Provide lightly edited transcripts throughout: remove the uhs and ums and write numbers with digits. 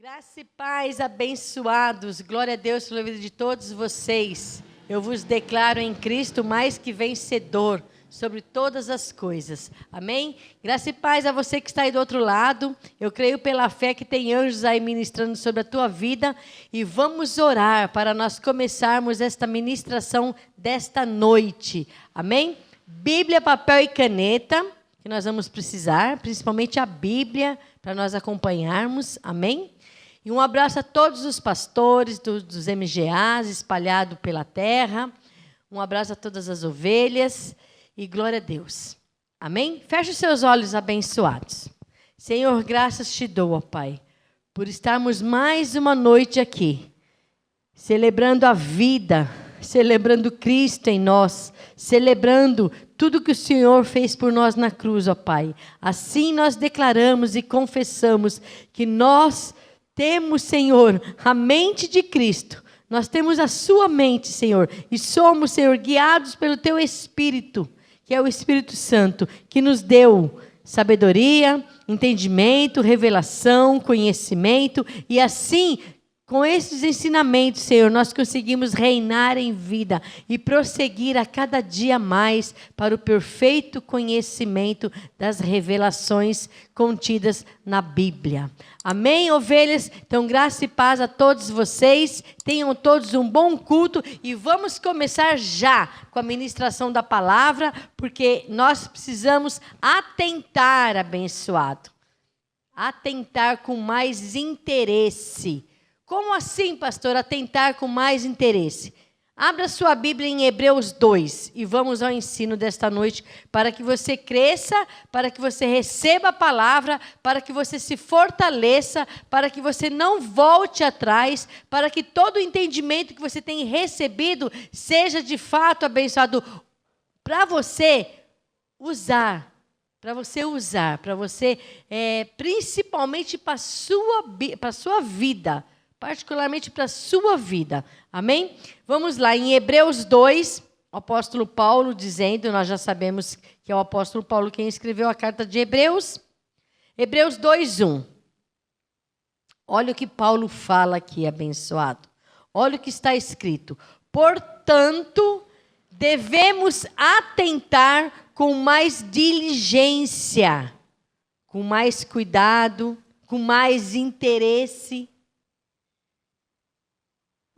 Graça e paz, abençoados, glória a Deus pela vida de todos vocês. Eu vos declaro em Cristo mais que vencedor sobre todas as coisas. Amém? Graça e paz a você que está aí do outro lado. Eu creio pela fé que tem anjos aí ministrando sobre a tua vida. E vamos orar para nós começarmos esta ministração desta noite. Amém? Bíblia, papel e caneta, que nós vamos precisar, principalmente a Bíblia, para nós acompanharmos. Amém? E um abraço a todos os pastores dos MGAs espalhados pela terra. Um abraço a todas as ovelhas. E glória a Deus. Amém? Feche os seus olhos abençoados. Senhor, graças te dou, ó Pai, por estarmos mais uma noite aqui, celebrando a vida, celebrando Cristo em nós, celebrando tudo que o Senhor fez por nós na cruz, ó Pai. Assim nós declaramos e confessamos que nós temos, Senhor, a mente de Cristo. Nós temos a sua mente, Senhor. E somos, Senhor, guiados pelo teu Espírito, que é o Espírito Santo, que nos deu sabedoria, entendimento, revelação, conhecimento. E assim, com esses ensinamentos, Senhor, nós conseguimos reinar em vida e prosseguir a cada dia mais para o perfeito conhecimento das revelações contidas na Bíblia. Amém, ovelhas? Então, graça e paz a todos vocês. Tenham todos um bom culto e vamos começar já com a ministração da palavra, porque nós precisamos atentar, abençoado. Atentar com mais interesse. Como assim, pastor, atentar com mais interesse? Abra sua Bíblia em Hebreus 2 e vamos ao ensino desta noite para que você cresça, para que você receba a palavra, para que você se fortaleça, para que você não volte atrás, para que todo o entendimento que você tem recebido seja de fato abençoado para você usar, principalmente para a sua vida. Particularmente para a sua vida. Amém? Vamos lá, em Hebreus 2, o apóstolo Paulo dizendo, nós já sabemos que é o apóstolo Paulo quem escreveu a carta de Hebreus. Hebreus 2:1. Olha o que Paulo fala aqui, abençoado. Olha o que está escrito. Portanto, devemos atentar com mais diligência, com mais cuidado, com mais interesse.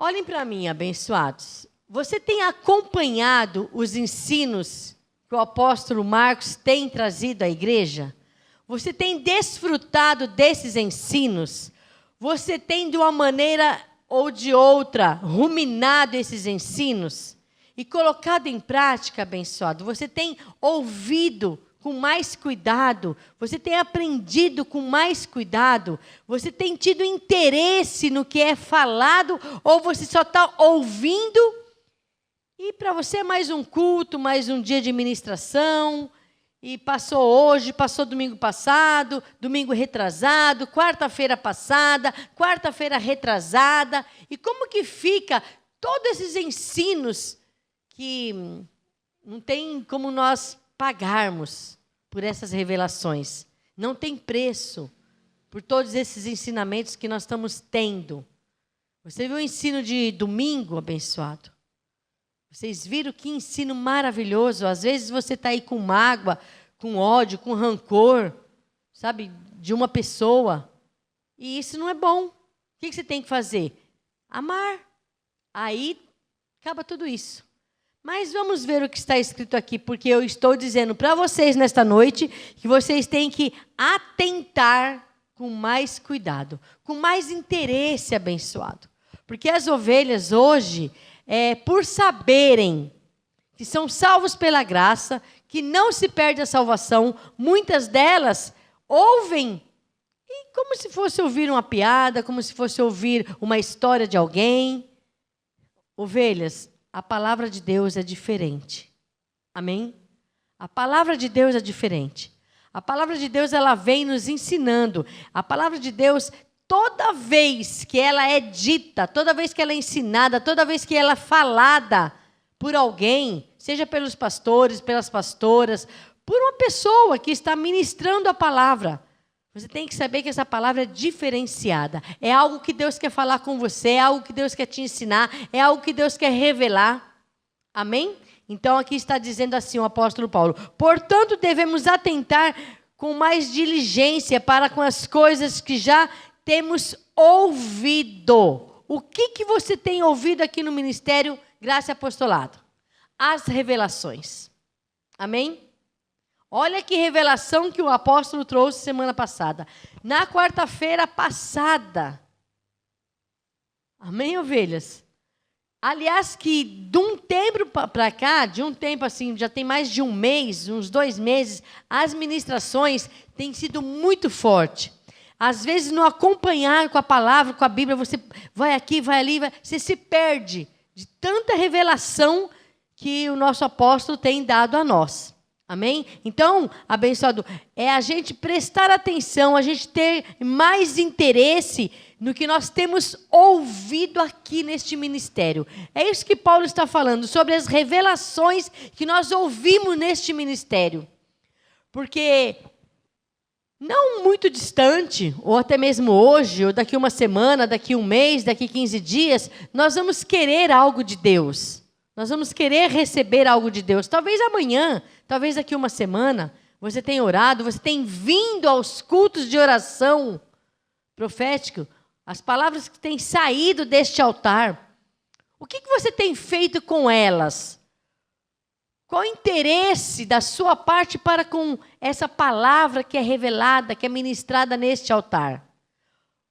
Olhem para mim, abençoados. Você tem acompanhado os ensinos que o apóstolo Marcos tem trazido à igreja? Você tem desfrutado desses ensinos? Você tem, de uma maneira ou de outra, ruminado esses ensinos e colocado em prática, abençoado? Você tem ouvido com mais cuidado, você tem aprendido com mais cuidado, você tem tido interesse no que é falado, ou você só está ouvindo, e para você é mais um culto, mais um dia de ministração, e passou hoje, passou domingo passado, domingo retrasado, quarta-feira passada, quarta-feira retrasada, e como que fica todos esses ensinos que não tem como nós pagarmos por essas revelações. Não tem preço por todos esses ensinamentos que nós estamos tendo. Você viu o ensino de domingo, abençoado? Vocês viram que ensino maravilhoso? Às vezes você está aí com mágoa, com ódio, com rancor, sabe, de uma pessoa. E isso não é bom. O que você tem que fazer? Amar. Aí acaba tudo isso. Mas vamos ver o que está escrito aqui, porque eu estou dizendo para vocês nesta noite que vocês têm que atentar com mais cuidado, com mais interesse, abençoado. Porque as ovelhas hoje, por saberem que são salvos pela graça, que não se perde a salvação, muitas delas ouvem como se fosse ouvir uma piada, como se fosse ouvir uma história de alguém. Ovelhas, a palavra de Deus é diferente. Amém? A palavra de Deus é diferente. A palavra de Deus, ela vem nos ensinando. A palavra de Deus, toda vez que ela é dita, toda vez que ela é ensinada, toda vez que ela é falada por alguém, seja pelos pastores, pelas pastoras, por uma pessoa que está ministrando a palavra, Você tem que saber que essa palavra é diferenciada. É algo que Deus quer falar com você, é algo que Deus quer te ensinar, é algo que Deus quer revelar. Amém? Então, aqui está dizendo assim o apóstolo Paulo: portanto, devemos atentar com mais diligência para com as coisas que já temos ouvido. O que você tem ouvido aqui no Ministério Graça e Apostolado? As revelações. Amém? Olha que revelação que o apóstolo trouxe semana passada. Na quarta-feira passada. Amém, ovelhas? Aliás, que de um tempo para cá, de um tempo assim, já tem mais de um mês, uns 2 meses, as ministrações têm sido muito fortes. Às vezes, no acompanhar com a palavra, com a Bíblia, você vai aqui, vai ali, você se perde de tanta revelação que o nosso apóstolo tem dado a nós. Amém? Então, abençoado, é a gente prestar atenção, a gente ter mais interesse no que nós temos ouvido aqui neste ministério. É isso que Paulo está falando, sobre as revelações que nós ouvimos neste ministério. Porque não muito distante, ou até mesmo hoje, ou daqui uma semana, daqui um mês, daqui 15 dias, nós vamos querer algo de Deus. Nós vamos querer receber algo de Deus. Talvez amanhã, talvez daqui uma semana, você tenha orado, você tenha vindo aos cultos de oração profético, as palavras que têm saído deste altar. O que você tem feito com elas? Qual o interesse da sua parte para com essa palavra que é revelada, que é ministrada neste altar?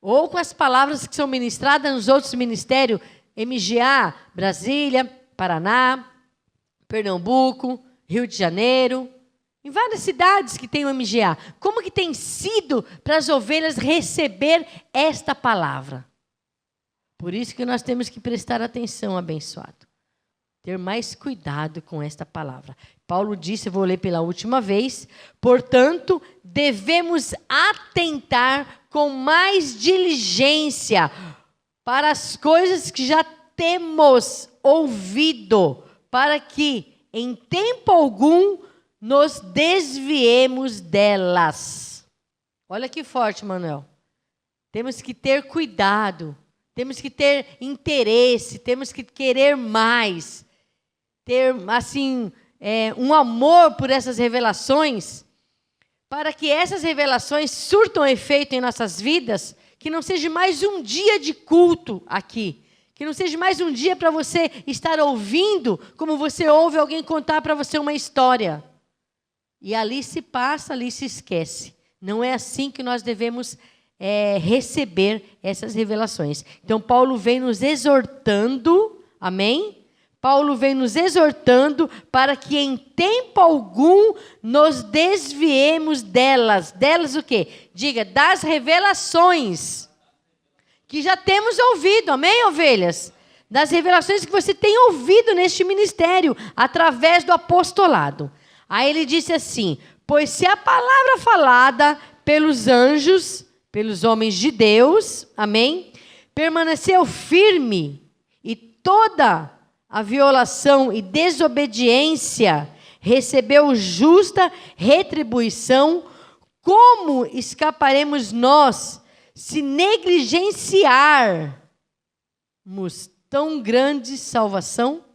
Ou com as palavras que são ministradas nos outros ministérios, MGA, Brasília, Paraná, Pernambuco, Rio de Janeiro, em várias cidades que tem o MGA. Como que tem sido para as ovelhas receber esta palavra? Por isso que nós temos que prestar atenção, abençoado. Ter mais cuidado com esta palavra. Paulo disse, eu vou ler pela última vez, portanto, devemos atentar com mais diligência para as coisas que já temos ouvido, para que em tempo algum nos desviemos delas. Olha que forte, Manuel. Temos que ter cuidado, temos que ter interesse, temos que querer mais, ter assim um amor por essas revelações, para que essas revelações surtam efeito em nossas vidas, que não seja mais um dia de culto aqui, que não seja mais um dia para você estar ouvindo, como você ouve alguém contar para você uma história. E ali se passa, ali se esquece. Não é assim que nós devemos receber essas revelações. Então, Paulo vem nos exortando, amém? Paulo vem nos exortando para que em tempo algum nos desviemos delas. Delas o quê? Diga, das revelações que já temos ouvido, amém, ovelhas? Das revelações que você tem ouvido neste ministério, através do apostolado. Aí ele disse assim, pois se a palavra falada pelos anjos, pelos homens de Deus, amém, permaneceu firme, e toda a violação e desobediência recebeu justa retribuição, como escaparemos nós se negligenciarmos tão grande salvação?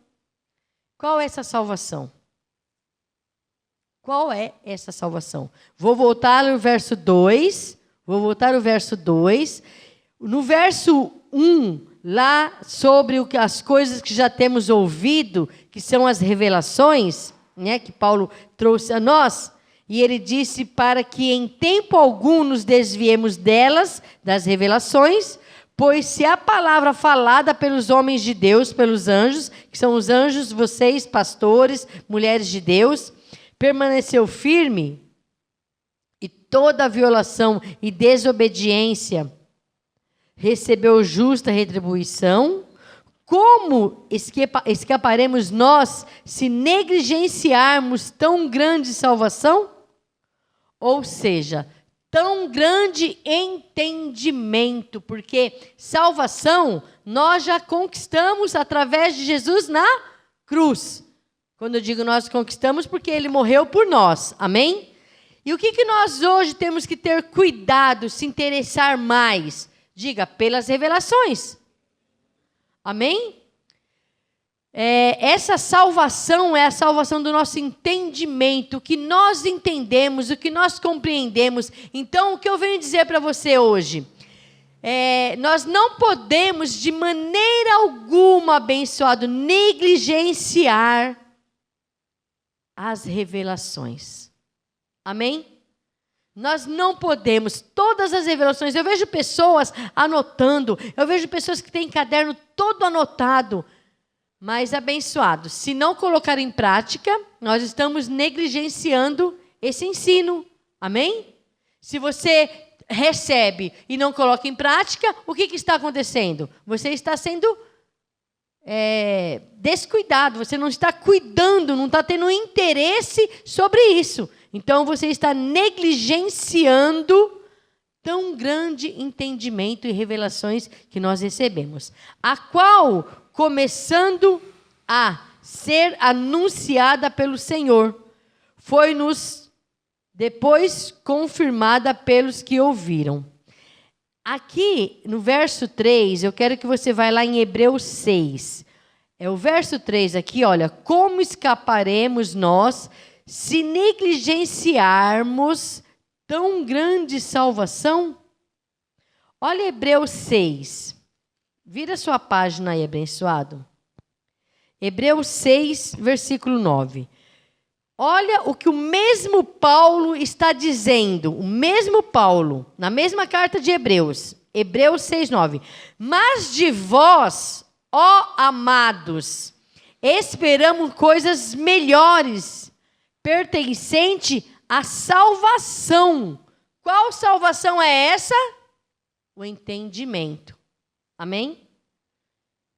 Qual é essa salvação? Qual é essa salvação? Vou voltar no verso 2. No verso 1, lá sobre as coisas que já temos ouvido, que são as revelações, né, que Paulo trouxe a nós. E ele disse para que em tempo algum nos desviemos delas, das revelações, pois se a palavra falada pelos homens de Deus, pelos anjos, que são os anjos, vocês, pastores, mulheres de Deus, permaneceu firme, e toda violação e desobediência recebeu justa retribuição, como escaparemos nós se negligenciarmos tão grande salvação? Ou seja, tão grande entendimento, porque salvação nós já conquistamos através de Jesus na cruz. Quando eu digo nós conquistamos, porque ele morreu por nós, amém? E o que nós hoje temos que ter cuidado, se interessar mais? Diga, pelas revelações. Amém? Essa salvação é a salvação do nosso entendimento, o que nós entendemos, o que nós compreendemos. Então, o que eu venho dizer para você hoje? Nós não podemos, de maneira alguma, abençoado, negligenciar as revelações. Amém? Nós não podemos, todas as revelações. Eu vejo pessoas anotando, eu vejo pessoas que têm caderno todo anotado. Mas, abençoado, se não colocar em prática, nós estamos negligenciando esse ensino. Amém? Se você recebe e não coloca em prática, o que está acontecendo? Você está sendo descuidado, você não está cuidando, não está tendo interesse sobre isso. Então, você está negligenciando tão grande entendimento e revelações que nós recebemos. A qual, começando a ser anunciada pelo Senhor, foi-nos depois confirmada pelos que ouviram. Aqui, no verso 3, eu quero que você vá lá em Hebreus 6. O verso 3 aqui, olha, como escaparemos nós se negligenciarmos tão grande salvação? Olha Hebreus 6. Vira sua página aí, abençoado. Hebreus 6, versículo 9. Olha o que o mesmo Paulo está dizendo. O mesmo Paulo, na mesma carta de Hebreus. Hebreus 6, 9. Mas de vós, ó amados, esperamos coisas melhores, pertencente à salvação. Qual salvação é essa? O entendimento. Amém?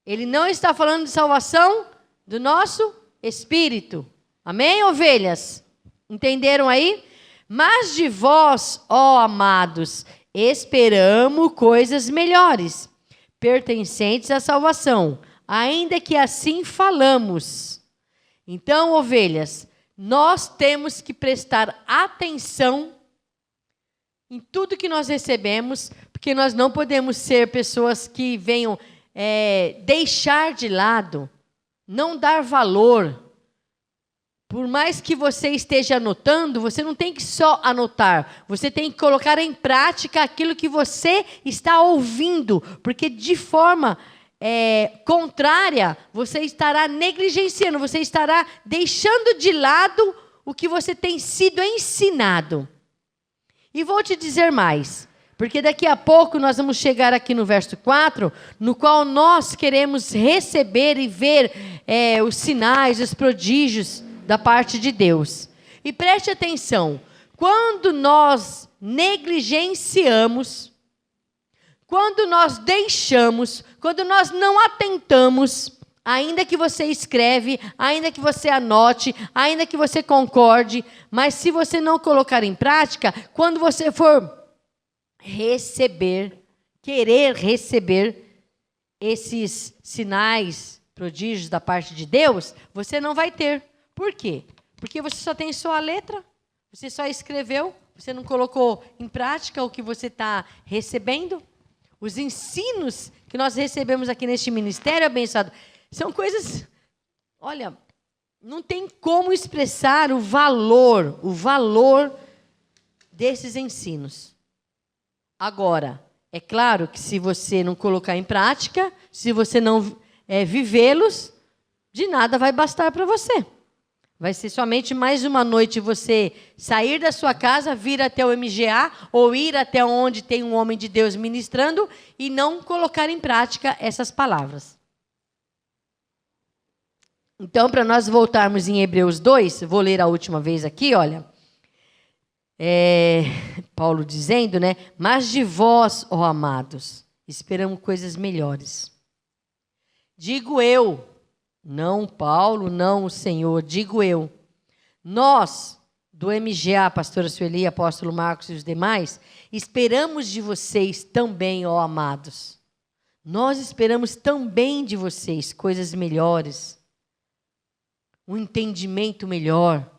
Ele não está falando de salvação do nosso espírito. Amém, ovelhas? Entenderam aí? Mas de vós, ó amados, esperamos coisas melhores, pertencentes à salvação, ainda que assim falamos. Então, ovelhas, nós temos que prestar atenção em tudo que nós recebemos, porque nós não podemos ser pessoas que venham deixar de lado, não dar valor. Por mais que você esteja anotando, você não tem que só anotar, você tem que colocar em prática aquilo que você está ouvindo, porque de forma contrária, você estará negligenciando, você estará deixando de lado o que você tem sido ensinado. E vou te dizer mais, porque daqui a pouco nós vamos chegar aqui no verso 4, no qual nós queremos receber e ver os sinais, os prodígios da parte de Deus. E preste atenção, quando nós negligenciamos, quando nós deixamos, quando nós não atentamos, ainda que você escreve, ainda que você anote, ainda que você concorde, mas se você não colocar em prática, quando você for querer receber esses sinais, prodígios da parte de Deus, você não vai ter. Por quê? Porque você só tem só a letra, você só escreveu, você não colocou em prática o que você está recebendo. Os ensinos que nós recebemos aqui neste ministério, abençoado, são coisas, olha, não tem como expressar o valor desses ensinos. Agora, é claro que se você não colocar em prática, se você não vivê-los, de nada vai bastar para você. Vai ser somente mais uma noite você sair da sua casa, vir até o MGA ou ir até onde tem um homem de Deus ministrando e não colocar em prática essas palavras. Então, para nós voltarmos em Hebreus 2, vou ler a última vez aqui, olha. Paulo dizendo, né? Mas de vós, ó amados, esperamos coisas melhores. Digo eu, não Paulo, não o Senhor, digo eu. Nós, do MGA, pastora Sueli, apóstolo Marcos e os demais, esperamos de vocês também, ó amados. Nós esperamos também de vocês coisas melhores. Um entendimento melhor.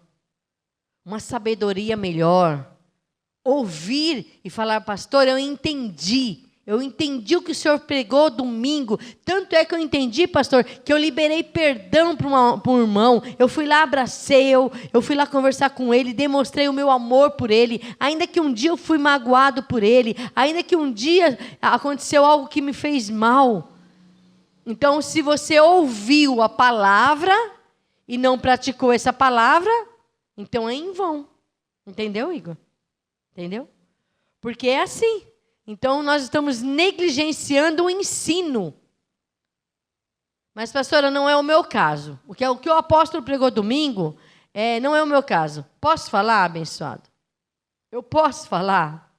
uma sabedoria melhor. Ouvir e falar, pastor, eu entendi o que o senhor pregou domingo. Tanto é que eu entendi, pastor, que eu liberei perdão para um irmão. Eu fui lá, abracei, eu fui lá conversar com ele, demonstrei o meu amor por ele. Ainda que um dia eu fui magoado por ele, ainda que um dia aconteceu algo que me fez mal. Então, se você ouviu a palavra e não praticou essa palavra, então é em vão. Entendeu, Igor? Entendeu? Porque é assim. Então, nós estamos negligenciando o ensino. Mas, pastora, não é o meu caso. O que o apóstolo pregou domingo não é o meu caso. Posso falar, abençoado? Eu posso falar?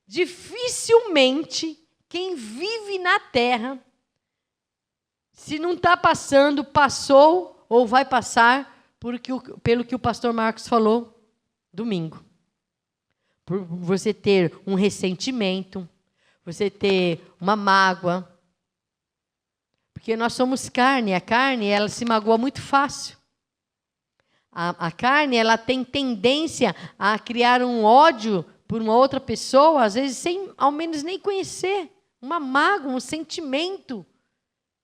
Dificilmente quem vive na terra, se não está passando, passou ou vai passar pelo que o pastor Marcos falou domingo. Por você ter um ressentimento, você ter uma mágoa. Porque nós somos carne, a carne ela se magoa muito fácil. A carne ela tem tendência a criar um ódio por uma outra pessoa, às vezes sem ao menos nem conhecer. Uma mágoa, um sentimento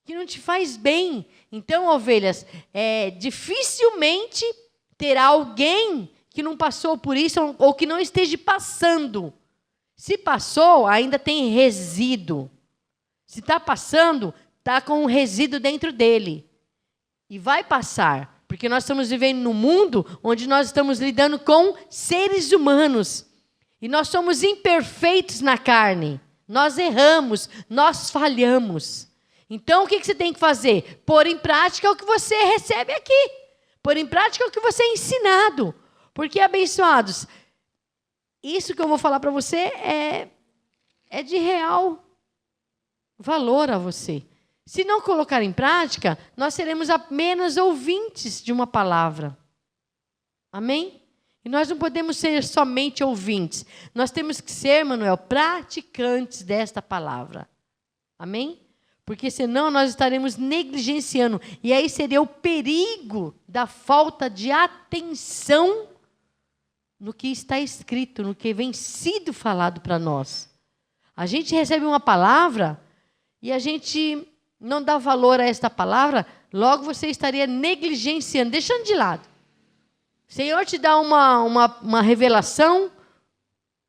que não te faz bem. Então, ovelhas, dificilmente terá alguém que não passou por isso ou que não esteja passando. Se passou, ainda tem resíduo. Se está passando, está com um resíduo dentro dele. E vai passar, porque nós estamos vivendo num mundo onde nós estamos lidando com seres humanos. E nós somos imperfeitos na carne. Nós erramos, nós falhamos. Então, o que você tem que fazer? Pôr em prática o que você recebe aqui. Pôr em prática o que você é ensinado. Porque, abençoados, isso que eu vou falar para você é de real valor a você. Se não colocar em prática, nós seremos apenas ouvintes de uma palavra. Amém? E nós não podemos ser somente ouvintes. Nós temos que ser, Manuel, praticantes desta palavra. Amém? Porque senão nós estaremos negligenciando. E aí seria o perigo da falta de atenção no que está escrito, no que vem sido falado para nós. A gente recebe uma palavra e a gente não dá valor a esta palavra, logo você estaria negligenciando, deixando de lado. O Senhor te dá uma revelação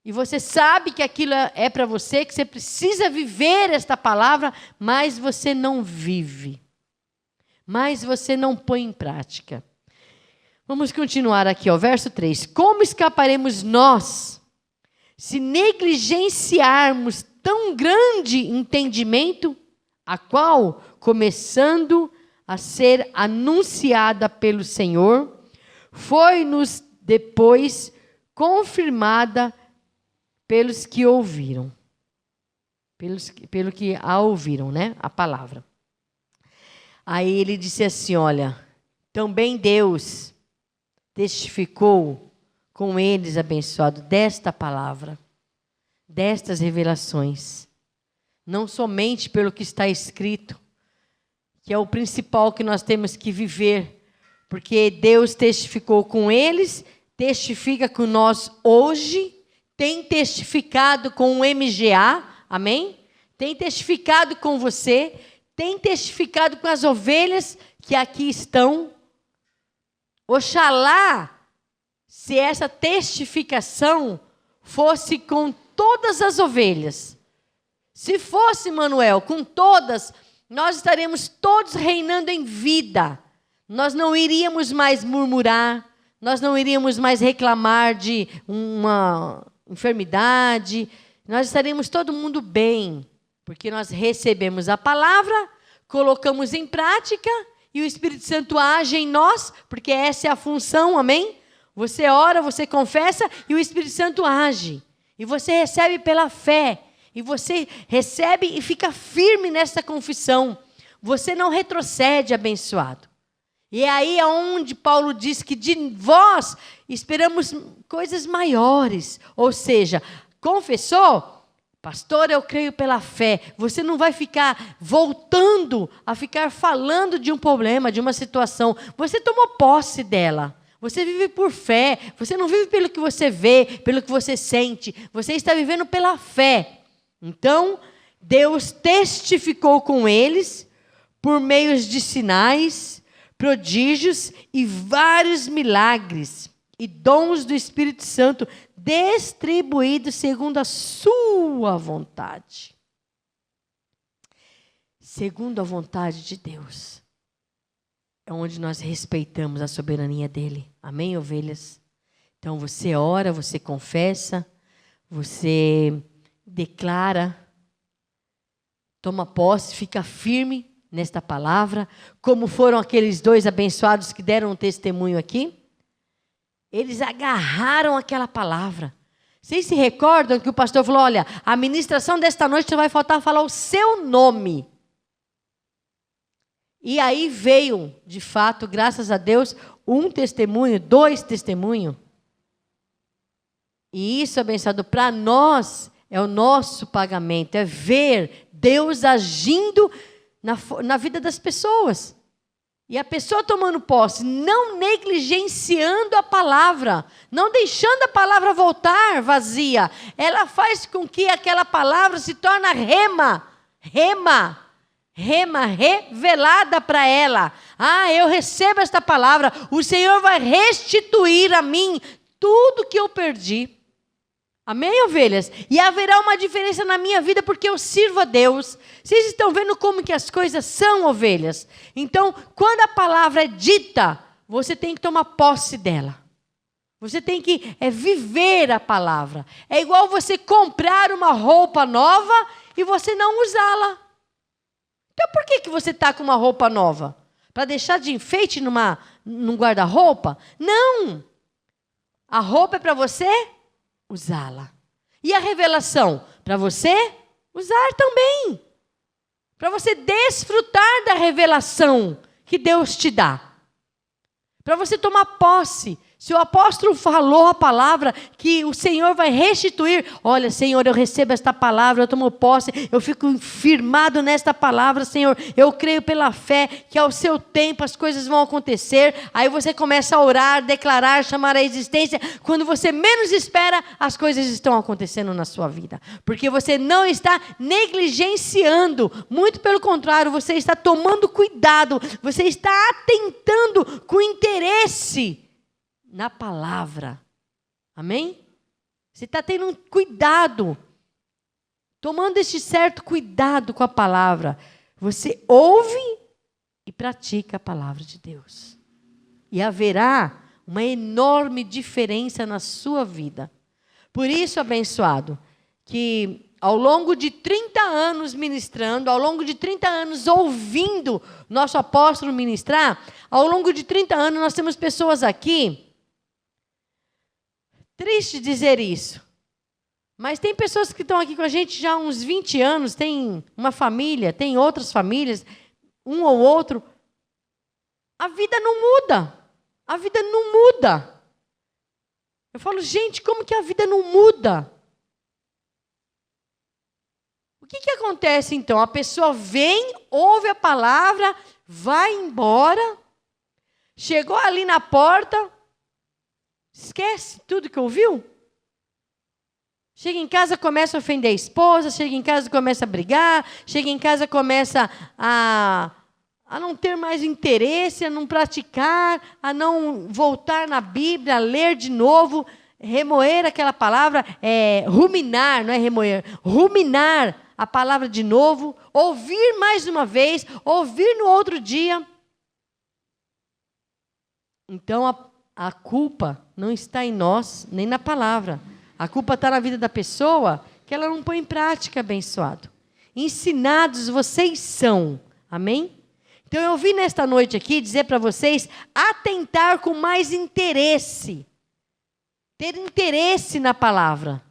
e você sabe que aquilo é para você, que você precisa viver esta palavra, mas você não vive. Mas você não põe em prática. Vamos continuar aqui, verso 3. Como escaparemos nós se negligenciarmos tão grande entendimento, a qual, começando a ser anunciada pelo Senhor, foi-nos depois confirmada pelos que ouviram. Pelo que a ouviram, né? A palavra. Aí ele disse assim, olha, também Deus testificou com eles, abençoado, desta palavra, destas revelações. Não somente pelo que está escrito, que é o principal que nós temos que viver, porque Deus testificou com eles, testifica com nós hoje, tem testificado com o MGA, amém? Tem testificado com você, tem testificado com as ovelhas que aqui estão. Oxalá, se essa testificação fosse com todas as ovelhas. Se fosse, Manuel, com todas, nós estaremos todos reinando em vida. Nós não iríamos mais murmurar, nós não iríamos mais reclamar de uma enfermidade, nós estaremos todo mundo bem, porque nós recebemos a palavra, colocamos em prática e o Espírito Santo age em nós, porque essa é a função, amém? Você ora, você confessa e o Espírito Santo age. E você recebe pela fé. E você recebe e fica firme nessa confissão. Você não retrocede, abençoado. E é aí onde Paulo diz que de vós esperamos coisas maiores. Ou seja, confessou? Pastor, eu creio pela fé. Você não vai ficar voltando a ficar falando de um problema, de uma situação. Você tomou posse dela. Você vive por fé. Você não vive pelo que você vê, pelo que você sente. Você está vivendo pela fé. Então, Deus testificou com eles por meio de sinais, prodígios e vários milagres e dons do Espírito Santo distribuídos segundo a sua vontade. Segundo a vontade de Deus. É onde nós respeitamos a soberania dele. Amém, ovelhas? Então você ora, você confessa, você declara, toma posse, fica firme nesta palavra, como foram aqueles 2 abençoados que deram um testemunho aqui. Eles agarraram aquela palavra. Vocês se recordam que o pastor falou, olha, a ministração desta noite só vai faltar falar o seu nome. E aí veio, de fato, graças a Deus, 1 testemunho, 2 testemunhos. E isso, abençoado, para nós é o nosso pagamento, é ver Deus agindo na vida das pessoas. E a pessoa tomando posse, não negligenciando a palavra, não deixando a palavra voltar vazia. Ela faz com que aquela palavra se torne rema revelada para ela. Ah, eu recebo esta palavra, o Senhor vai restituir a mim tudo que eu perdi. Amém, ovelhas? E haverá uma diferença na minha vida porque eu sirvo a Deus. Vocês estão vendo como que as coisas são, ovelhas? Então, quando a palavra é dita, você tem que tomar posse dela. Você tem que viver a palavra. É igual você comprar uma roupa nova e você não usá-la. Então, por que você está com uma roupa nova? Para deixar de enfeite num guarda-roupa? Não! A roupa é para você usá-la. E a revelação? Para você usar também. Para você desfrutar da revelação que Deus te dá. Para você tomar posse. Se o apóstolo falou a palavra que o Senhor vai restituir, olha, Senhor, eu recebo esta palavra, eu tomo posse, eu fico firmado nesta palavra, Senhor, eu creio pela fé que ao seu tempo as coisas vão acontecer. Aí você começa a orar, declarar, chamar a existência. Quando você menos espera, as coisas estão acontecendo na sua vida. Porque você não está negligenciando, muito pelo contrário, você está tomando cuidado, você está atentando com interesse na palavra. Amém? Você está tendo um cuidado. Tomando este certo cuidado com a palavra. Você ouve e pratica a palavra de Deus. E haverá uma enorme diferença na sua vida. Por isso, abençoado, que ao longo de 30 anos ministrando, ao longo de 30 anos ouvindo nosso apóstolo ministrar, ao longo de 30 anos nós temos pessoas aqui. Triste dizer isso, mas tem pessoas que estão aqui com a gente já há uns 20 anos, tem uma família, tem outras famílias, um ou outro. A vida não muda. A vida não muda. Eu falo, gente, como que a vida não muda? O que acontece então? A pessoa vem, ouve a palavra, vai embora, chegou ali na porta, esquece tudo que ouviu. Chega em casa, começa a ofender a esposa, chega em casa, começa a brigar, chega em casa, começa a não ter mais interesse, a não praticar, a não voltar na Bíblia, a ler de novo, remoer aquela palavra, ruminar, não é remoer, ruminar a palavra de novo, ouvir mais uma vez, ouvir no outro dia. Então, a culpa não está em nós, nem na palavra. A culpa está na vida da pessoa que ela não põe em prática, abençoado. Ensinados vocês são. Amém? Então eu vim nesta noite aqui dizer para vocês atentar com mais interesse. Ter interesse na palavra.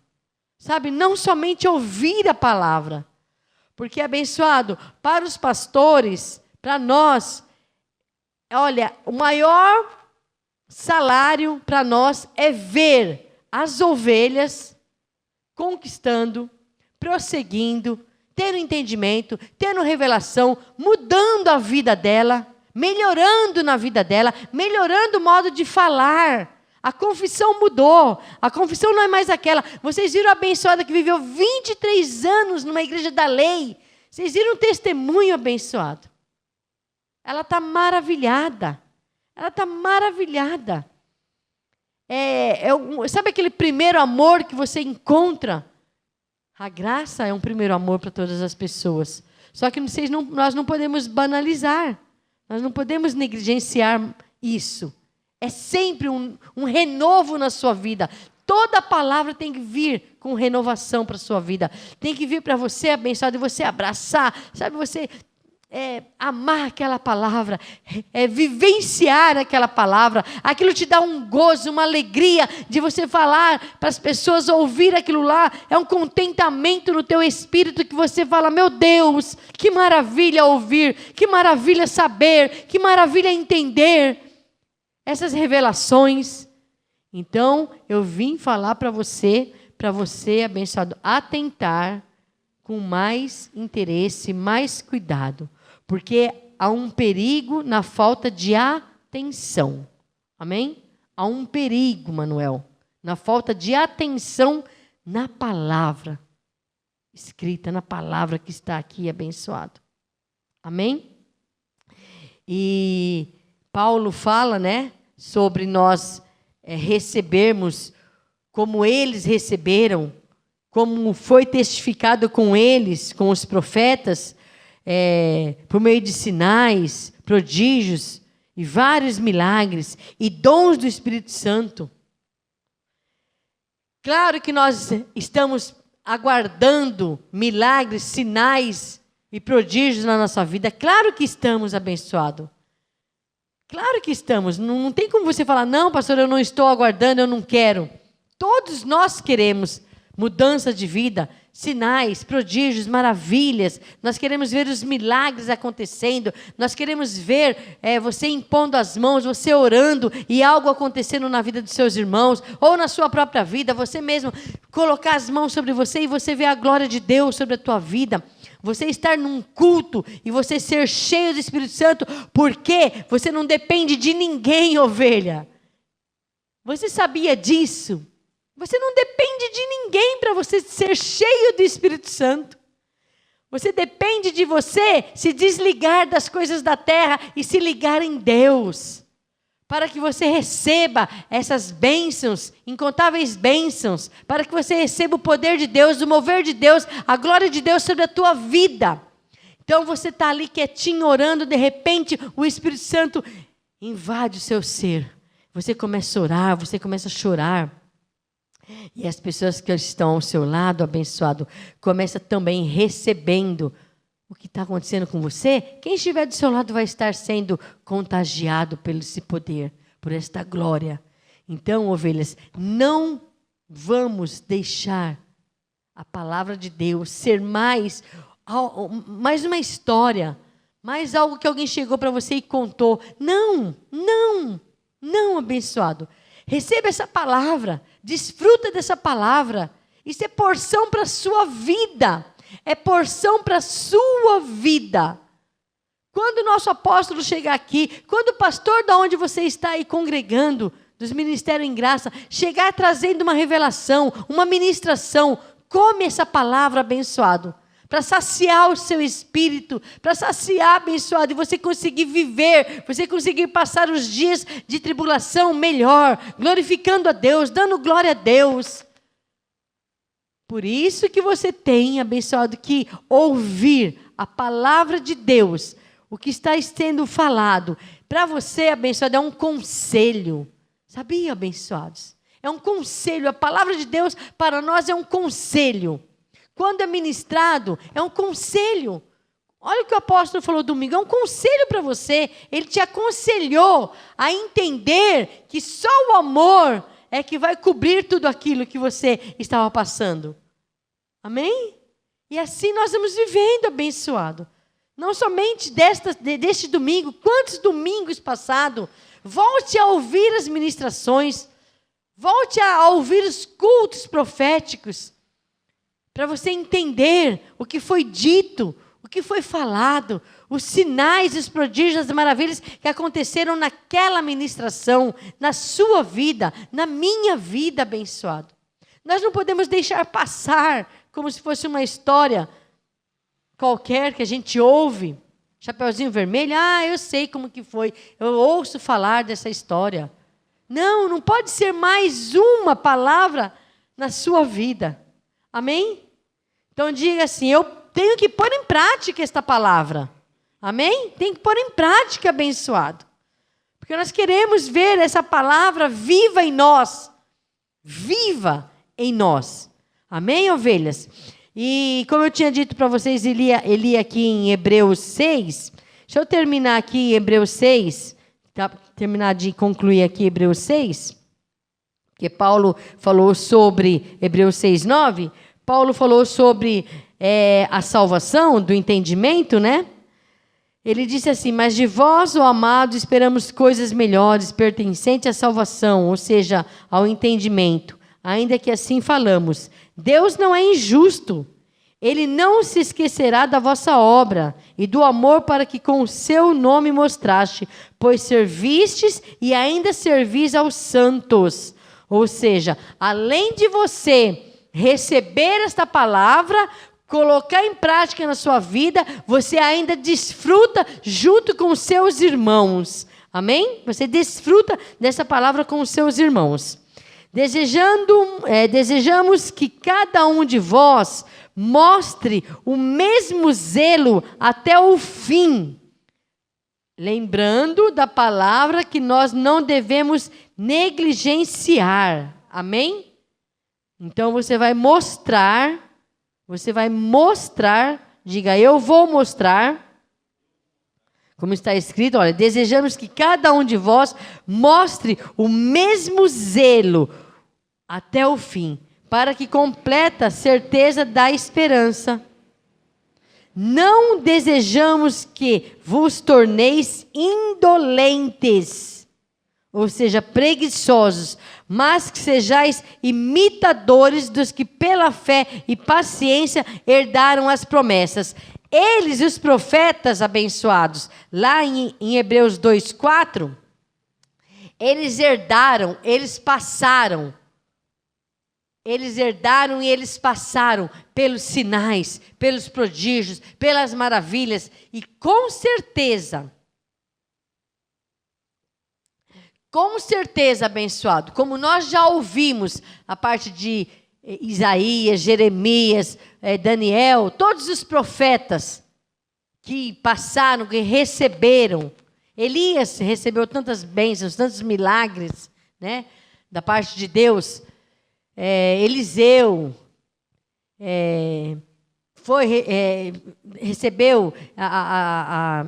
Sabe? Não somente ouvir a palavra. Porque, abençoado, para os pastores, para nós, olha, o maior salário para nós é ver as ovelhas conquistando, prosseguindo, tendo entendimento, tendo revelação, mudando a vida dela, melhorando na vida dela, melhorando o modo de falar. A confissão mudou. A confissão não é mais aquela. Vocês viram a abençoada que viveu 23 anos numa igreja da lei? Vocês viram um testemunho abençoado? Ela está maravilhada. Ela está maravilhada. Sabe aquele primeiro amor que você encontra? A graça é um primeiro amor para todas as pessoas. Só que nós não podemos banalizar. Nós não podemos negligenciar isso. É sempre um renovo na sua vida. Toda palavra tem que vir com renovação para a sua vida. Tem que vir para você abençoado e você abraçar. Sabe, você amar aquela palavra. Vivenciar aquela palavra. Aquilo te dá um gozo, uma alegria de você falar para as pessoas, ouvir aquilo lá. É um contentamento no teu espírito que você fala, meu Deus, que maravilha ouvir, que maravilha saber, que maravilha entender essas revelações. Então, eu vim falar para você, abençoado, atentar com mais interesse, mais cuidado, porque há um perigo na falta de atenção. Amém? Há um perigo, Manuel, na falta de atenção na palavra escrita, na palavra que está aqui, abençoado. Amém? E Paulo fala, sobre nós recebermos como eles receberam, como foi testificado com eles, com os profetas, por meio de sinais, prodígios e vários milagres e dons do Espírito Santo. Claro que nós estamos aguardando milagres, sinais e prodígios na nossa vida. Claro que estamos, abençoados. Claro que estamos. Não tem como você falar, não, pastor, eu não estou aguardando, eu não quero. Todos nós queremos mudança de vida, sinais, prodígios, maravilhas. Nós queremos ver os milagres acontecendo. Nós queremos ver você impondo as mãos, você orando e algo acontecendo na vida dos seus irmãos ou na sua própria vida. Você mesmo colocar as mãos sobre você e você ver a glória de Deus sobre a tua vida. Você estar num culto e você ser cheio do Espírito Santo, porque você não depende de ninguém, ovelha. Você sabia disso? Você não depende de ninguém para você ser cheio do Espírito Santo. Você depende de você se desligar das coisas da terra e se ligar em Deus, para que você receba essas bênçãos, incontáveis bênçãos, para que você receba o poder de Deus, o mover de Deus, a glória de Deus sobre a tua vida. Então você está ali quietinho, orando, de repente o Espírito Santo invade o seu ser. Você começa a orar, você começa a chorar. E as pessoas que estão ao seu lado, abençoado, começam também recebendo o que está acontecendo com você. Quem estiver do seu lado vai estar sendo contagiado por esse poder, por esta glória. Então, ovelhas, não vamos deixar a palavra de Deus ser mais uma história, mais algo que alguém chegou para você e contou. Não, abençoado. Receba essa palavra, desfruta dessa palavra. Isso é porção para a sua vida. É porção para a sua vida. Quando o nosso apóstolo chegar aqui, quando o pastor da onde você está aí congregando, dos Ministérios em Graça, chegar trazendo uma revelação, uma ministração, come essa palavra, abençoado, para saciar o seu espírito, para saciar, abençoado, e você conseguir viver, você conseguir passar os dias de tribulação melhor, glorificando a Deus, dando glória a Deus. Por isso que você tem, abençoado, que ouvir a palavra de Deus, o que está sendo falado, para você, abençoado, é um conselho. Sabia, abençoados? É um conselho, a palavra de Deus para nós é um conselho. Quando é ministrado, é um conselho. Olha o que o apóstolo falou domingo, é um conselho para você. Ele te aconselhou a entender que só o amor é que vai cobrir tudo aquilo que você estava passando. Amém? E assim nós vamos vivendo, abençoado. Não somente deste domingo, quantos domingos passados. Volte a ouvir as ministrações. Volte a ouvir os cultos proféticos. Para você entender o que foi dito, o que foi falado, os sinais, os prodígios, as maravilhas que aconteceram naquela ministração, na sua vida, na minha vida, abençoado. Nós não podemos deixar passar como se fosse uma história qualquer que a gente ouve. Chapeuzinho vermelho, eu sei como que foi, eu ouço falar dessa história. Não, não pode ser mais uma palavra na sua vida. Amém? Então diga assim, eu tenho que pôr em prática esta palavra. Amém? Tem que pôr em prática, abençoado. Porque nós queremos ver essa palavra viva em nós. Viva em nós. Amém, ovelhas? E como eu tinha dito para vocês, ele ia aqui em Hebreus 6. Deixa eu terminar aqui em Hebreus 6. Terminar de concluir aqui Hebreus 6. Porque Paulo falou sobre Hebreus 6, 9. Paulo falou sobre a salvação, do entendimento, né? Ele disse assim, mas de vós, ó amado, esperamos coisas melhores, pertencentes à salvação, ou seja, ao entendimento. Ainda que assim falamos, Deus não é injusto. Ele não se esquecerá da vossa obra e do amor para que com o seu nome mostraste, pois servistes e ainda servis aos santos. Ou seja, além de você receber esta palavra, colocar em prática na sua vida, você ainda desfruta junto com os seus irmãos. Amém? Você desfruta dessa palavra com os seus irmãos. Desejamos que cada um de vós mostre o mesmo zelo até o fim, lembrando da palavra que nós não devemos negligenciar. Amém? Então você vai mostrar, diga, eu vou mostrar, como está escrito, olha, desejamos que cada um de vós mostre o mesmo zelo até o fim, para que completa a certeza da esperança. Não desejamos que vos torneis indolentes, ou seja, preguiçosos, mas que sejais imitadores dos que pela fé e paciência herdaram as promessas. Eles, os profetas abençoados, lá em Hebreus 2:4, eles herdaram, eles herdaram e eles passaram pelos sinais, pelos prodígios, pelas maravilhas, e com certeza, abençoado, como nós já ouvimos a parte de Isaías, Jeremias, Daniel, todos os profetas que passaram, que receberam. Elias recebeu tantas bênçãos, tantos milagres, né, da parte de Deus. Eliseu recebeu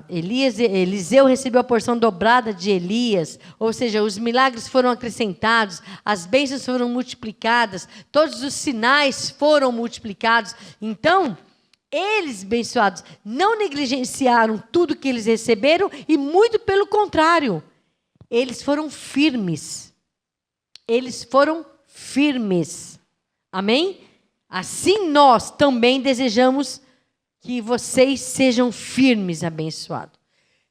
Eliseu recebeu a porção dobrada de Elias, ou seja, os milagres foram acrescentados, as bênçãos foram multiplicadas, todos os sinais foram multiplicados. Então, eles, abençoados, não negligenciaram tudo que eles receberam e muito pelo contrário, eles foram firmes. Amém? Assim nós também desejamos que vocês sejam firmes, abençoados.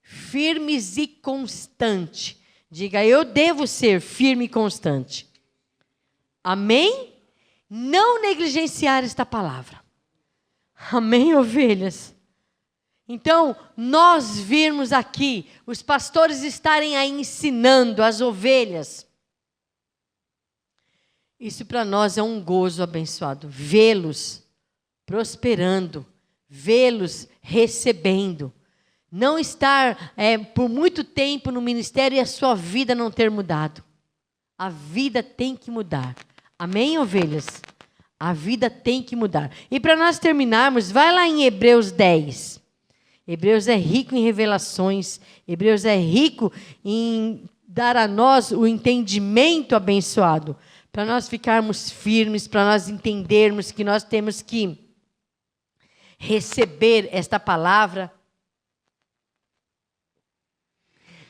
Firmes e constantes. Diga, eu devo ser firme e constante. Amém? Não negligenciar esta palavra. Amém, ovelhas? Então, nós virmos aqui, os pastores estarem aí ensinando as ovelhas. Isso para nós é um gozo abençoado. Vê-los prosperando, vê-los recebendo. Não estar por muito tempo no ministério e a sua vida não ter mudado. A vida tem que mudar. Amém, ovelhas? A vida tem que mudar. E para nós terminarmos, vai lá em Hebreus 10. Hebreus é rico em revelações. Hebreus é rico em dar a nós o entendimento abençoado. Para nós ficarmos firmes, para nós entendermos que nós temos que receber esta palavra,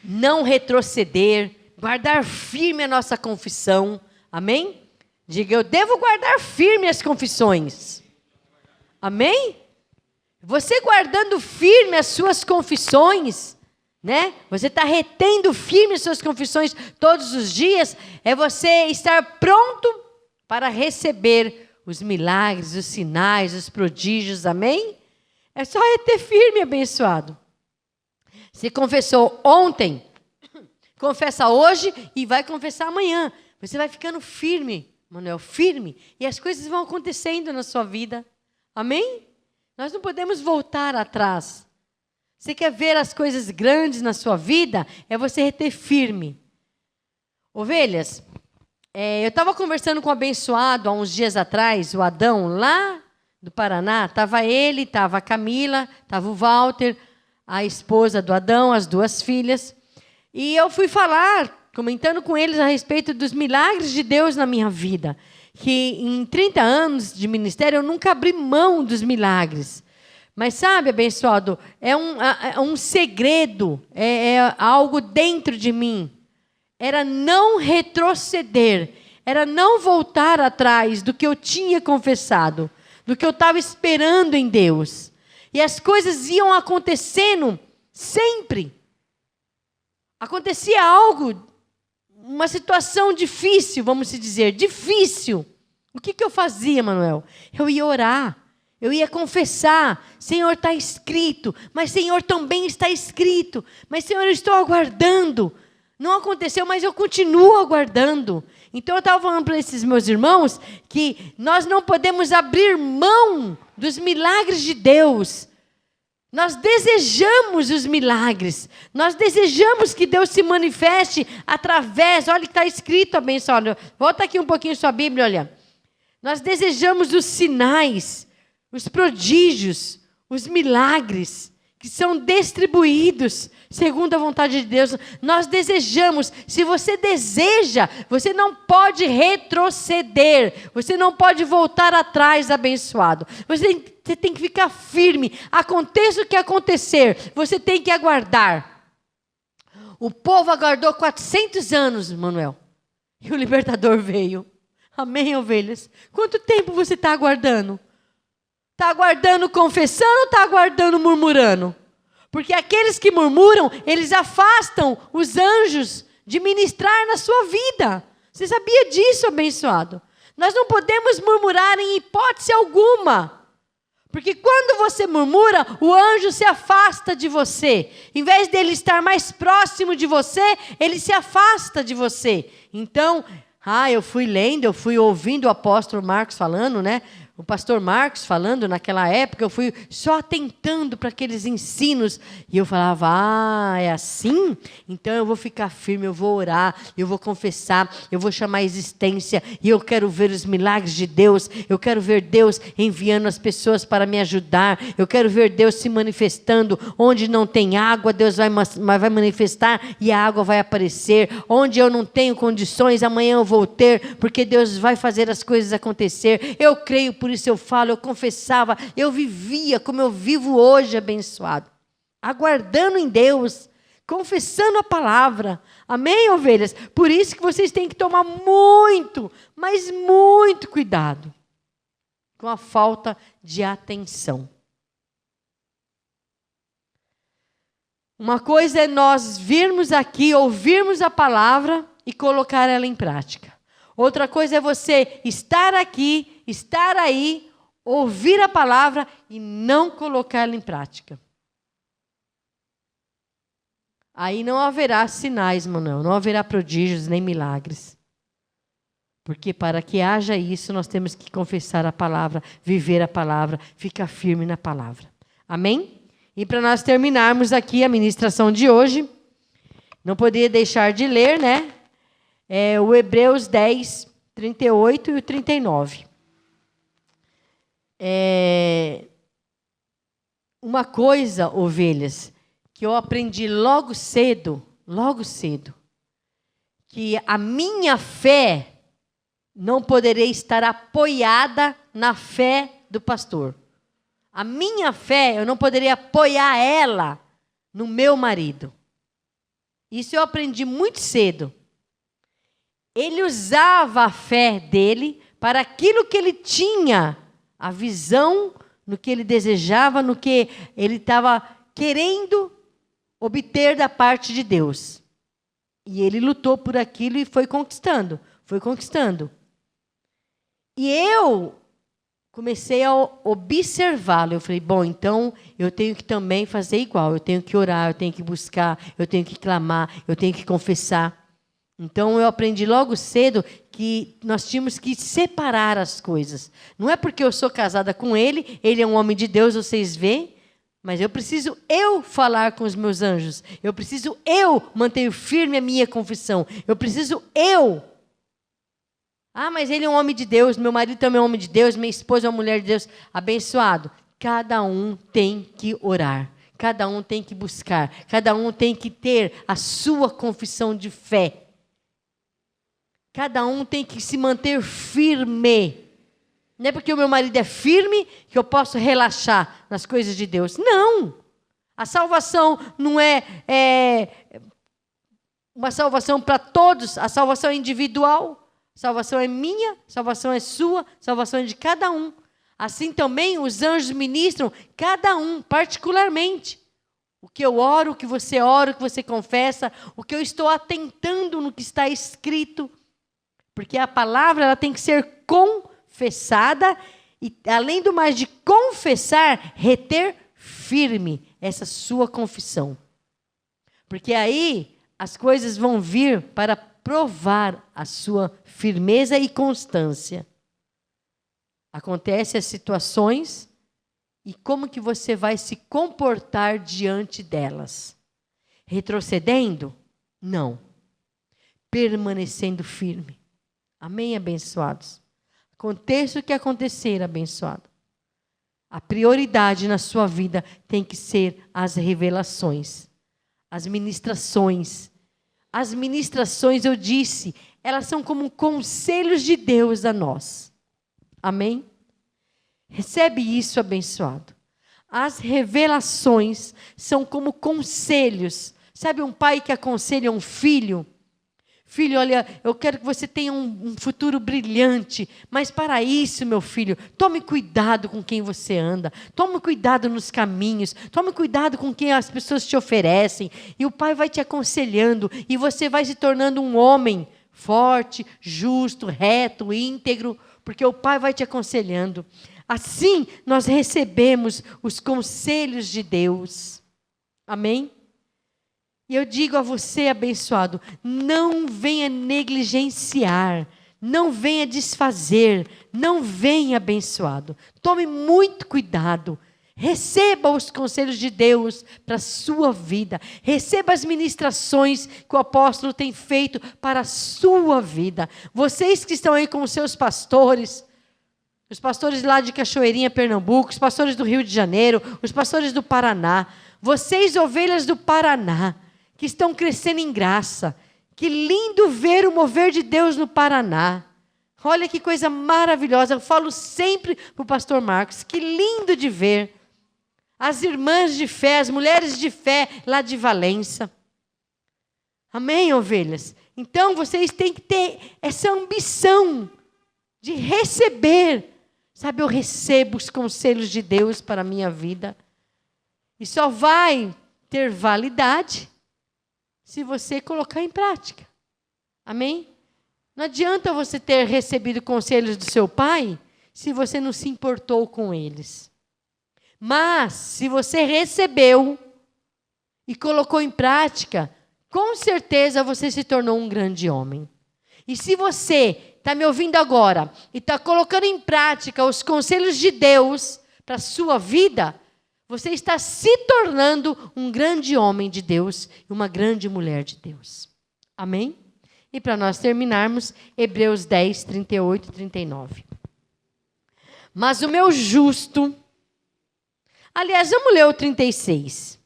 não retroceder, guardar firme a nossa confissão. Amém? Diga, eu devo guardar firme as confissões. Amém? Você guardando firme as suas confissões, né? Você está retendo firme as suas confissões todos os dias, é você estar pronto para receber os milagres, os sinais, os prodígios, amém? É só reter firme, abençoado. Você confessou ontem, confessa hoje e vai confessar amanhã. Você vai ficando firme, Manuel, firme, e as coisas vão acontecendo na sua vida, amém? Nós não podemos voltar atrás. Você quer ver as coisas grandes na sua vida? É você reter firme. Ovelhas, eu estava conversando com o abençoado há uns dias atrás, o Adão, lá do Paraná. Estava ele, estava a Camila, estava o Walter, a esposa do Adão, as duas filhas. E eu fui falar, comentando com eles a respeito dos milagres de Deus na minha vida. Que em 30 anos de ministério eu nunca abri mão dos milagres. Mas sabe, abençoado, é um segredo, é algo dentro de mim. Era não retroceder, era não voltar atrás do que eu tinha confessado, do que eu estava esperando em Deus. E as coisas iam acontecendo sempre. Acontecia algo, uma situação difícil, vamos dizer, difícil. O que eu fazia, Manuel? Eu ia orar, eu ia confessar. Senhor, está escrito, mas Senhor, também está escrito. Mas Senhor, eu estou aguardando. Não aconteceu, mas eu continuo aguardando. Então eu estava falando para esses meus irmãos que nós não podemos abrir mão dos milagres de Deus. Nós desejamos os milagres. Nós desejamos que Deus se manifeste através. Olha que está escrito, abençoado. Volta aqui um pouquinho sua Bíblia, olha. Nós desejamos os sinais, os prodígios, os milagres que são distribuídos segundo a vontade de Deus. Nós desejamos. Se você deseja, você não pode retroceder. Você não pode voltar atrás, abençoado. Você tem que ficar firme. Aconteça o que acontecer, você tem que aguardar. O povo aguardou 400 anos, Manuel. E o libertador veio. Amém, ovelhas? Quanto tempo você está aguardando? Está aguardando confessando ou está aguardando murmurando? Porque aqueles que murmuram, eles afastam os anjos de ministrar na sua vida. Você sabia disso, abençoado? Nós não podemos murmurar em hipótese alguma. Porque quando você murmura, o anjo se afasta de você. Em vez dele estar mais próximo de você, ele se afasta de você. Então, eu fui lendo, eu fui ouvindo o apóstolo Marcos falando, né? O pastor Marcos falando naquela época, eu fui só atentando para aqueles ensinos. E eu falava, é assim? Então eu vou ficar firme, eu vou orar, eu vou confessar, eu vou chamar a existência. E eu quero ver os milagres de Deus. Eu quero ver Deus enviando as pessoas para me ajudar. Eu quero ver Deus se manifestando. Onde não tem água, Deus vai manifestar e a água vai aparecer. Onde eu não tenho condições, amanhã eu vou ter, porque Deus vai fazer as coisas acontecer. Eu creio, por isso eu falo, eu confessava, eu vivia como eu vivo hoje, abençoado. Aguardando em Deus, confessando a palavra. Amém, ovelhas? Por isso que vocês têm que tomar muito, mas muito cuidado com a falta de atenção. Uma coisa é nós virmos aqui, ouvirmos a palavra e colocar ela em prática. Outra coisa é você estar aqui, estar aí, ouvir a palavra e não colocá-la em prática. Aí não haverá sinais, Manuel, não haverá prodígios nem milagres. Porque para que haja isso, nós temos que confessar a palavra, viver a palavra, ficar firme na palavra. Amém? E para nós terminarmos aqui a ministração de hoje, não poderia deixar de ler, né? O Hebreus 10, 38 e o 39. Uma coisa, ovelhas, que eu aprendi logo cedo, que a minha fé não poderia estar apoiada na fé do pastor. A minha fé, eu não poderia apoiar ela no meu marido. Isso eu aprendi muito cedo. Ele usava a fé dele para aquilo que ele tinha, a visão no que ele desejava, no que ele estava querendo obter da parte de Deus. E ele lutou por aquilo e foi conquistando, foi conquistando. E eu comecei a observá-lo. Eu falei, bom, então eu tenho que também fazer igual. Eu tenho que orar, eu tenho que buscar, eu tenho que clamar, eu tenho que confessar. Então eu aprendi logo cedo que nós tínhamos que separar as coisas. Não é porque eu sou casada com ele, ele é um homem de Deus, vocês veem, mas eu preciso falar com os meus anjos. Eu preciso manter firme a minha confissão. Eu preciso Ah, mas ele é um homem de Deus, meu marido também é um homem de Deus, minha esposa é uma mulher de Deus. Abençoado. Cada um tem que orar. Cada um tem que buscar. Cada um tem que ter a sua confissão de fé. Cada um tem que se manter firme. Não é porque o meu marido é firme que eu posso relaxar nas coisas de Deus. Não! A salvação não é uma salvação para todos. A salvação é individual. A salvação é minha, a salvação é sua, a salvação é de cada um. Assim também os anjos ministram cada um, particularmente. O que eu oro, o que você ora, o que você confessa, o que eu estou atentando no que está escrito. Porque a palavra ela tem que ser confessada e, além do mais de confessar, reter firme essa sua confissão. Porque aí as coisas vão vir para provar a sua firmeza e constância. Acontecem as situações e como que você vai se comportar diante delas? Retrocedendo? Não. Permanecendo firme. Amém, abençoados? Aconteça o que acontecer, abençoado. A prioridade na sua vida tem que ser as revelações, as ministrações. As ministrações, eu disse, elas são como conselhos de Deus a nós. Amém? Recebe isso, abençoado. As revelações são como conselhos. Sabe um pai que aconselha um filho? Filho, olha, eu quero que você tenha um futuro brilhante, mas para isso, meu filho, tome cuidado com quem você anda, tome cuidado nos caminhos, tome cuidado com quem as pessoas te oferecem, e o pai vai te aconselhando, e você vai se tornando um homem forte, justo, reto, íntegro, porque o pai vai te aconselhando. Assim, nós recebemos os conselhos de Deus. Amém? E eu digo a você, abençoado, não venha negligenciar, não venha desfazer, não venha, abençoado. Tome muito cuidado. Receba os conselhos de Deus para a sua vida. Receba as ministrações que o apóstolo tem feito para a sua vida. Vocês que estão aí com os seus pastores, os pastores lá de Cachoeirinha, Pernambuco, os pastores do Rio de Janeiro, os pastores do Paraná, vocês, ovelhas do Paraná, que estão crescendo em graça. Que lindo ver o mover de Deus no Paraná. Olha que coisa maravilhosa. Eu falo sempre para o pastor Marcos, que lindo de ver. As irmãs de fé, as mulheres de fé lá de Valença. Amém, ovelhas? Então, vocês têm que ter essa ambição de receber. Sabe, eu recebo os conselhos de Deus para a minha vida. E só vai ter validade se você colocar em prática. Amém? Não adianta você ter recebido conselhos do seu pai se você não se importou com eles. Mas, se você recebeu e colocou em prática, com certeza você se tornou um grande homem. E se você está me ouvindo agora e está colocando em prática os conselhos de Deus para a sua vida, você está se tornando um grande homem de Deus e uma grande mulher de Deus. Amém? E para nós terminarmos, Hebreus 10, 38 e 39. Mas o meu justo... Aliás, vamos ler o 36.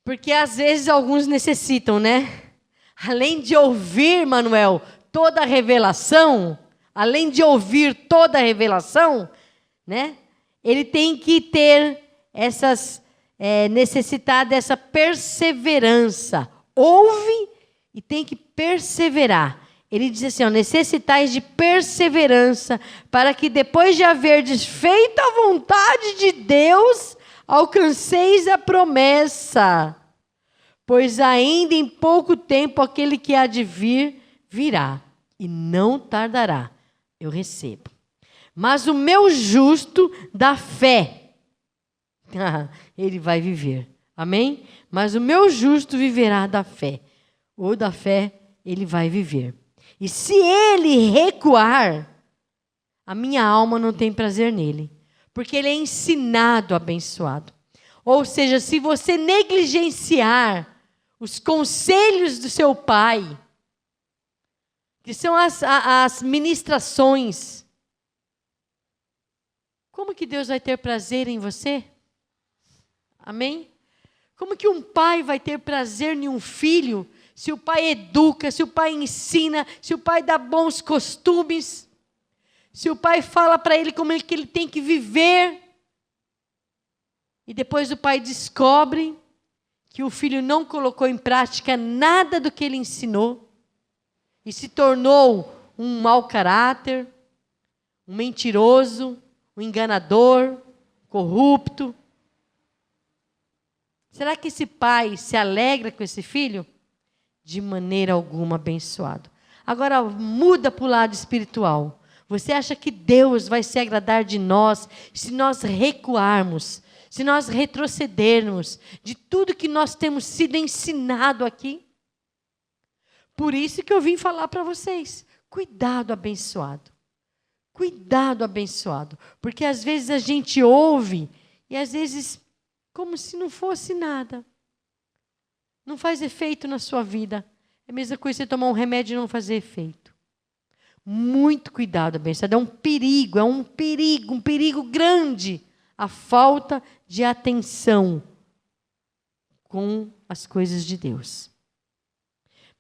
Porque às vezes alguns necessitam, né? Além de ouvir, Manuel, toda a revelação, além de ouvir toda a revelação, né? Ele tem que ter necessitar dessa perseverança. Ouve e tem que perseverar. Ele diz assim, ó, necessitais de perseverança, para que depois de haverdes feito a vontade de Deus, alcanceis a promessa. Pois ainda em pouco tempo aquele que há de vir, virá, e não tardará, eu recebo. Mas o meu justo da fé, ele vai viver. Amém? Mas o meu justo viverá da fé. Ou da fé, ele vai viver. E se ele recuar, a minha alma não tem prazer nele. Porque ele é ensinado, abençoado. Ou seja, se você negligenciar os conselhos do seu pai, que são as ministrações, como que Deus vai ter prazer em você? Amém? Como que um pai vai ter prazer em um filho, se o pai educa, se o pai ensina, se o pai dá bons costumes, se o pai fala para ele como que ele tem que viver, e depois o pai descobre que o filho não colocou em prática nada do que ele ensinou, e se tornou um mau caráter, um mentiroso, um enganador, corrupto. Será que esse pai se alegra com esse filho? De maneira alguma, abençoado. Agora muda para o lado espiritual. Você acha que Deus vai se agradar de nós se nós recuarmos, se nós retrocedermos de tudo que nós temos sido ensinado aqui? Por isso que eu vim falar para vocês. Cuidado, abençoado. Cuidado, abençoado. Porque às vezes a gente ouve e às vezes como se não fosse nada. Não faz efeito na sua vida. É a mesma coisa você tomar um remédio e não fazer efeito. Muito cuidado, abençoado. É um perigo grande a falta de atenção com as coisas de Deus.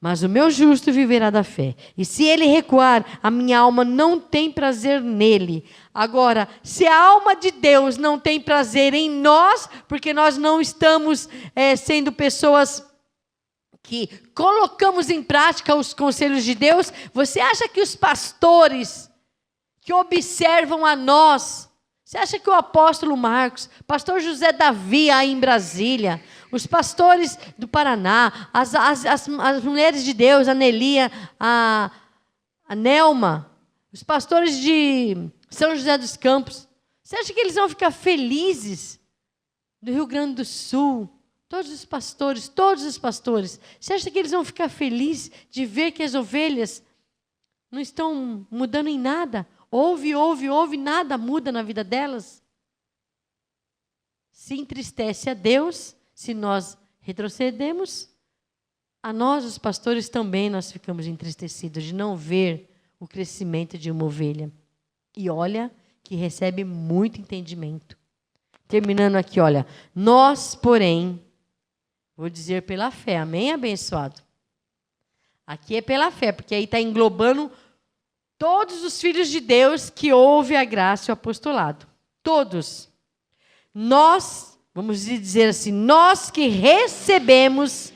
Mas o meu justo viverá da fé. E se ele recuar, a minha alma não tem prazer nele. Agora, se a alma de Deus não tem prazer em nós, porque nós não estamos sendo pessoas que colocamos em prática os conselhos de Deus, você acha que os pastores que observam a nós, você acha que o apóstolo Marcos, pastor José Davi aí em Brasília, os pastores do Paraná, as mulheres de Deus, a Nelia, a Nelma, os pastores de São José dos Campos, você acha que eles vão ficar felizes do Rio Grande do Sul? Todos os pastores, você acha que eles vão ficar felizes de ver que as ovelhas não estão mudando em nada? Ouve, nada muda na vida delas? Se entristece a Deus, se nós retrocedemos, a nós, os pastores, também nós ficamos entristecidos de não ver o crescimento de uma ovelha. E olha que recebe muito entendimento. Terminando aqui, olha. Nós, porém, vou dizer pela fé, amém, abençoado? Aqui é pela fé, porque aí está englobando todos os filhos de Deus que ouvem a graça e o apostolado. Todos. Nós, vamos dizer assim, nós que recebemos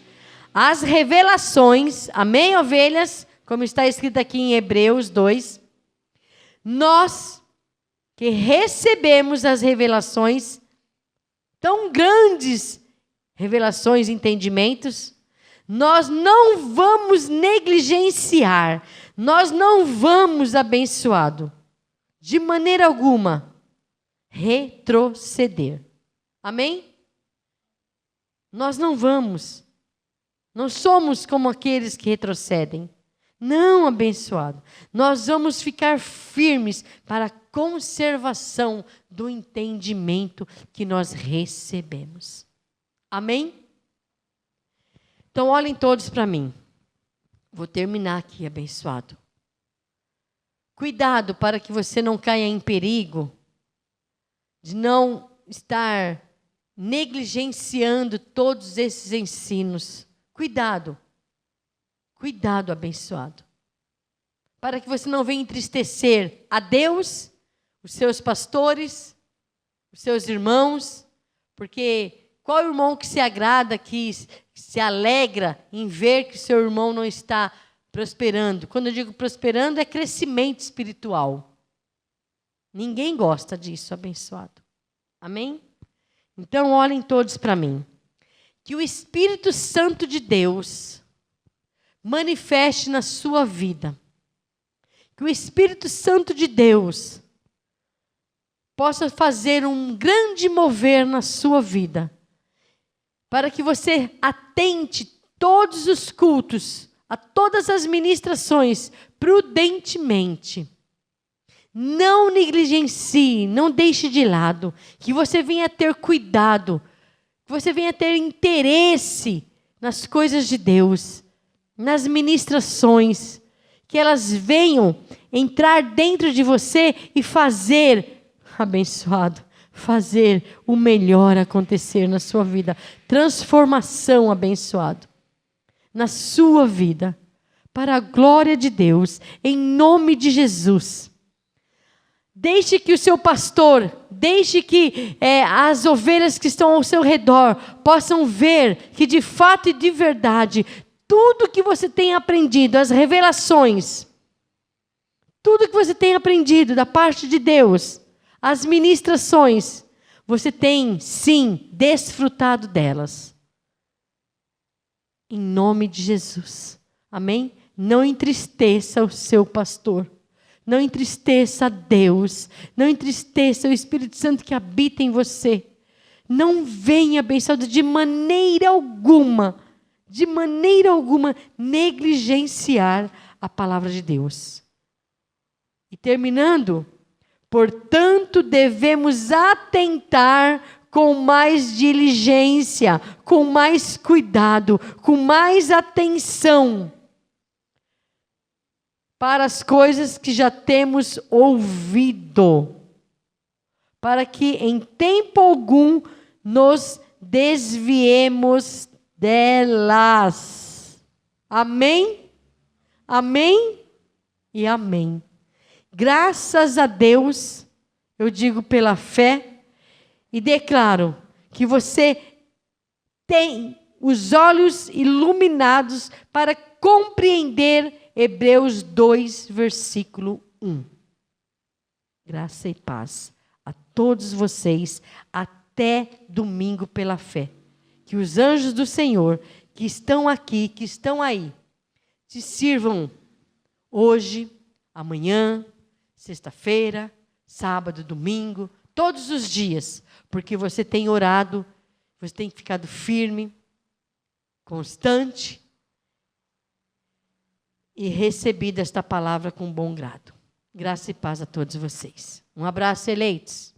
as revelações, amém, ovelhas? Como está escrito aqui em Hebreus 2. Nós que recebemos as revelações, tão grandes revelações e entendimentos, nós não vamos negligenciar, nós não vamos, abençoado, de maneira alguma, retroceder. Amém? Nós não vamos. Não somos como aqueles que retrocedem. Não, abençoado. Nós vamos ficar firmes para a conservação do entendimento que nós recebemos. Amém? Então, olhem todos para mim. Vou terminar aqui, abençoado. Cuidado para que você não caia em perigo de não estar negligenciando todos esses ensinos. Cuidado. Cuidado, abençoado. Para que você não venha entristecer a Deus, os seus pastores, os seus irmãos, porque qual irmão que se agrada, que se alegra em ver que seu irmão não está prosperando. Quando eu digo prosperando, é crescimento espiritual. Ninguém gosta disso, abençoado. Amém? Então, olhem todos para mim. Que o Espírito Santo de Deus manifeste na sua vida. Que o Espírito Santo de Deus possa fazer um grande mover na sua vida. Para que você atente todos os cultos, a todas as ministrações, prudentemente. Não negligencie, não deixe de lado. Que você venha ter cuidado, que você venha ter interesse nas coisas de Deus, nas ministrações, que elas venham entrar dentro de você e fazer, abençoado, fazer o melhor acontecer na sua vida. Transformação, abençoado, na sua vida, para a glória de Deus, em nome de Jesus. Deixe que o seu pastor, deixe que as ovelhas que estão ao seu redor possam ver que de fato e de verdade, tudo que você tem aprendido, as revelações, tudo que você tem aprendido da parte de Deus, as ministrações, você tem sim desfrutado delas. Em nome de Jesus. Amém? Não entristeça o seu pastor. Não entristeça a Deus. Não entristeça o Espírito Santo que habita em você. Não venha, abençoado, de maneira alguma, negligenciar a palavra de Deus. E terminando, portanto, devemos atentar com mais diligência, com mais cuidado, com mais atenção para as coisas que já temos ouvido, para que em tempo algum nos desviemos delas. Amém? Amém? E amém. Graças a Deus, eu digo pela fé, e declaro que você tem os olhos iluminados para compreender Hebreus 2, versículo 1. Graça e paz a todos vocês, até domingo pela fé. Que os anjos do Senhor, que estão aqui, que estão aí, te sirvam hoje, amanhã, sexta-feira, sábado, domingo, todos os dias, porque você tem orado, você tem ficado firme, constante, e recebido esta palavra com bom grado. Graça e paz a todos vocês. Um abraço, eleitos.